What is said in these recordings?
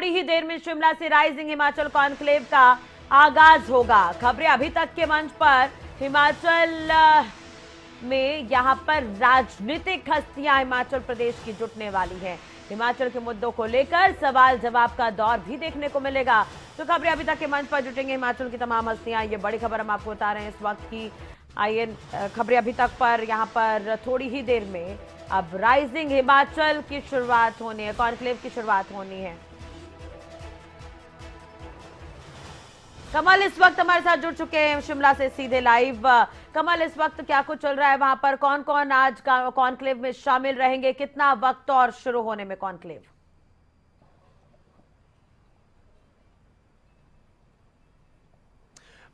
थोड़ी ही देर में शिमला से राइजिंग हिमाचल कॉन्क्लेव का आगाज होगा। खबरें अभी तक के मंच पर हिमाचल में यहां पर राजनीतिक हस्तियां हिमाचल प्रदेश की जुटने वाली हैं। हिमाचल के मुद्दों को लेकर सवाल जवाब का दौर भी देखने को मिलेगा। तो खबरें अभी तक के मंच पर जुटेंगे हिमाचल की तमाम हस्तियां। ये बड़ी खबर हम आपको बता रहे हैं इस वक्त की। आइए खबरें अभी तक पर यहां पर थोड़ी ही देर में अब राइजिंग हिमाचल की शुरुआत होनी है, कॉन्क्लेव की शुरुआत होनी है। कमल इस वक्त हमारे साथ जुड़ चुके हैं शिमला से सीधे लाइव। कमल, इस वक्त क्या कुछ चल रहा है वहां पर? कौन कौन आज कॉन्क्लेव में शामिल रहेंगे? कितना वक्त और शुरू होने में कॉन्क्लेव?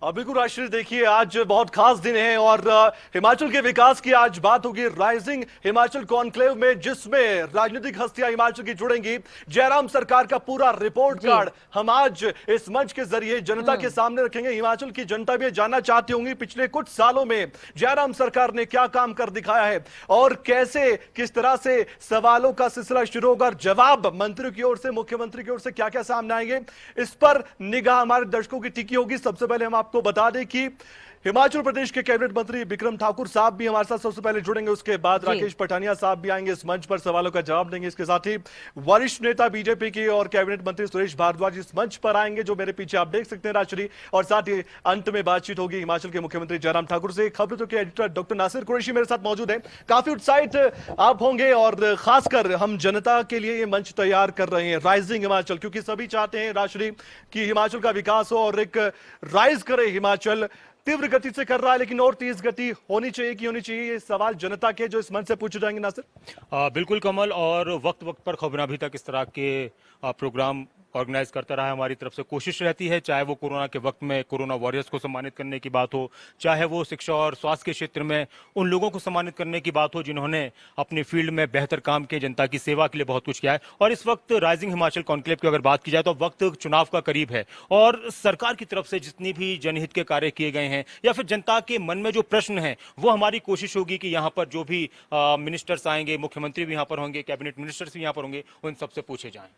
बिल्कुल राष्ट्रीय, देखिए आज बहुत खास दिन है और हिमाचल के विकास की आज बात होगी राइजिंग हिमाचल कॉन्क्लेव में, जिसमें राजनीतिक हस्तियां हिमाचल की जुड़ेंगी। जयराम सरकार का पूरा रिपोर्ट कार्ड हम आज इस मंच के जरिए जनता के सामने रखेंगे। हिमाचल की जनता भी जानना चाहती होंगी पिछले कुछ सालों में जयराम सरकार ने क्या काम कर दिखाया है और कैसे किस तरह से सवालों का सिलसिला शुरू होगा, जवाब मंत्रियों की ओर से, मुख्यमंत्री की ओर से क्या क्या सामने आएंगे, इस पर निगाह हमारे दर्शकों की टिकी होगी। सबसे पहले हम आपको बता दें कि हिमाचल प्रदेश के कैबिनेट मंत्री बिक्रम ठाकुर साहब भी हमारे साथ सबसे पहले जुड़ेंगे। उसके बाद राकेश पठानिया साहब भी आएंगे, इस मंच पर सवालों का जवाब देंगे। इसके साथ ही वरिष्ठ नेता बीजेपी के और कैबिनेट मंत्री सुरेश भारद्वाज इस मंच पर आएंगे, जो मेरे पीछे आप देख सकते हैं राष्ट्रीय। और साथ ही अंत में बातचीत होगी हिमाचल के मुख्यमंत्री जयराम ठाकुर से। खबरों के एडिटर डॉक्टर नासिर कुरैशी मेरे साथ मौजूद है। काफी उत्साहित आप होंगे और खासकर हम जनता के लिए ये मंच तैयार कर रहे हैं राइजिंग हिमाचल, क्योंकि सभी चाहते हैं राष्ट्रीय कि हिमाचल का विकास हो और एक राइज करे हिमाचल। तीव्र गति से कर रहा है, लेकिन और तेज गति होनी चाहिए कि होनी चाहिए, ये सवाल जनता के जो इस मंच से पूछे जाएंगे। नासिर बिल्कुल कमल, और वक्त वक्त पर खबरें अभी तक इस तरह के प्रोग्राम ऑर्गेनाइज करता रहा है। हमारी तरफ से कोशिश रहती है, चाहे वो कोरोना के वक्त में कोरोना वॉरियर्स को सम्मानित करने की बात हो, चाहे वो शिक्षा और स्वास्थ्य के क्षेत्र में उन लोगों को सम्मानित करने की बात हो जिन्होंने अपनी फील्ड में बेहतर काम किए, जनता की सेवा के लिए बहुत कुछ किया है। और इस वक्त राइजिंग हिमाचल कॉन्क्लेव की अगर बात की जाए तो वक्त चुनाव का करीब है और सरकार की तरफ से जितनी भी जनहित के कार्य किए गए हैं या फिर जनता के मन में जो प्रश्न है, वो हमारी कोशिश होगी कि यहाँ पर जो भी मिनिस्टर्स आएंगे, मुख्यमंत्री भी यहाँ पर होंगे, कैबिनेट मिनिस्टर्स भी यहाँ पर होंगे, उन सबसे पूछे जाएं।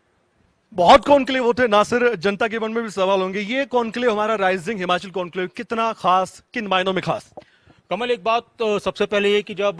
बहुत कॉन्क्लेव होते हैं नासिर, जनता के मन में भी सवाल होंगे। ये कॉन्क्लेव हमारा राइजिंग हिमाचल कॉन्क्लेव कितना खास, किन मायनों में खास? कमल, एक बात तो सबसे पहले ये कि जब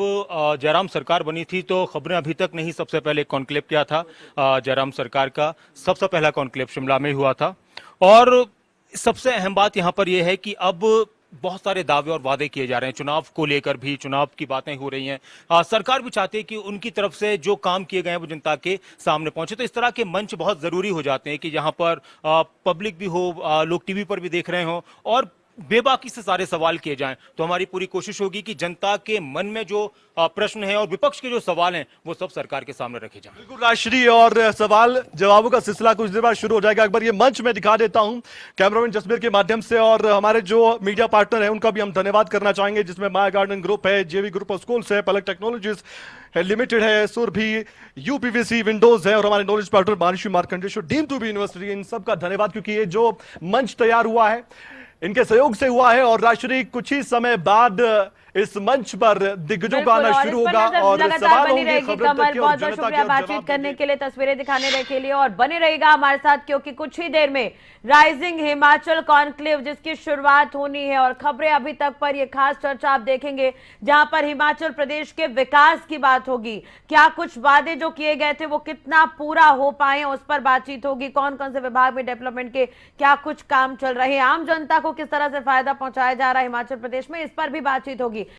जयराम सरकार बनी थी तो खबरें अभी तक नहीं, सबसे पहले कॉन्क्लेव क्या था, जयराम सरकार का सबसे पहला कॉन्क्लेव शिमला में हुआ था। और सबसे अहम बात यहाँ पर यह है कि अब बहुत सारे दावे और वादे किए जा रहे हैं, चुनाव को लेकर भी चुनाव की बातें हो रही हैं। सरकार भी चाहती है कि उनकी तरफ से जो काम किए गए हैं वो जनता के सामने पहुंचे। तो इस तरह के मंच बहुत जरूरी हो जाते हैं कि जहां पर पब्लिक भी हो, लोग टीवी पर भी देख रहे हो और बेबाकी से सारे सवाल किए जाएं। तो हमारी पूरी कोशिश होगी कि जनता के मन में जो प्रश्न है और विपक्ष के जो सवाल हैं वो सब सरकार के सामने रखे जाएं। बिल्कुल राष्ट्रीय, और सवाल जवाबों का सिलसिला कुछ देर बाद शुरू हो जाएगा। एक बार ये मंच में दिखा देता हूं कैमरामैन जसबीर के माध्यम से, और हमारे जो मीडिया पार्टनर है उनका भी हम धन्यवाद करना चाहेंगे, जिसमें माय गार्डन ग्रुप है, जेवी ग्रुप ऑफ स्कूल्स है, पलक टेक्नोलॉजीज लिमिटेड है, सुरभि, यूपीवीसी, विंडोज है और हमारे knowledge partner Mansi Markandey deem to be university. इन सबका धन्यवाद, क्योंकि ये जो मंच तैयार हुआ है इनके सहयोग से हुआ है। और राष्ट्रीय कुछ ही समय बाद इस मंच पर दिग्गजों का आना शुरू होगा और सवाल होंगे। कमल, बहुत बहुत शुक्रिया बातचीत करने के लिए, तस्वीरें दिखाने के लिए, और बने रहेगा हमारे साथ क्योंकि कुछ ही देर में राइजिंग हिमाचल कॉन्क्लेव जिसकी शुरुआत होनी है। और खबरें अभी तक पर यह खास चर्चा आप देखेंगे जहां पर हिमाचल प्रदेश के विकास की बात होगी, क्या कुछ वादे जो किए गए थे वो कितना पूरा हो पाए उस पर बातचीत होगी, कौन कौन से विभाग में डेवलपमेंट के क्या कुछ काम चल रहे हैं, आम जनता को किस तरह से फायदा पहुंचाया जा रहा है हिमाचल प्रदेश में, इस पर भी बातचीत होगी।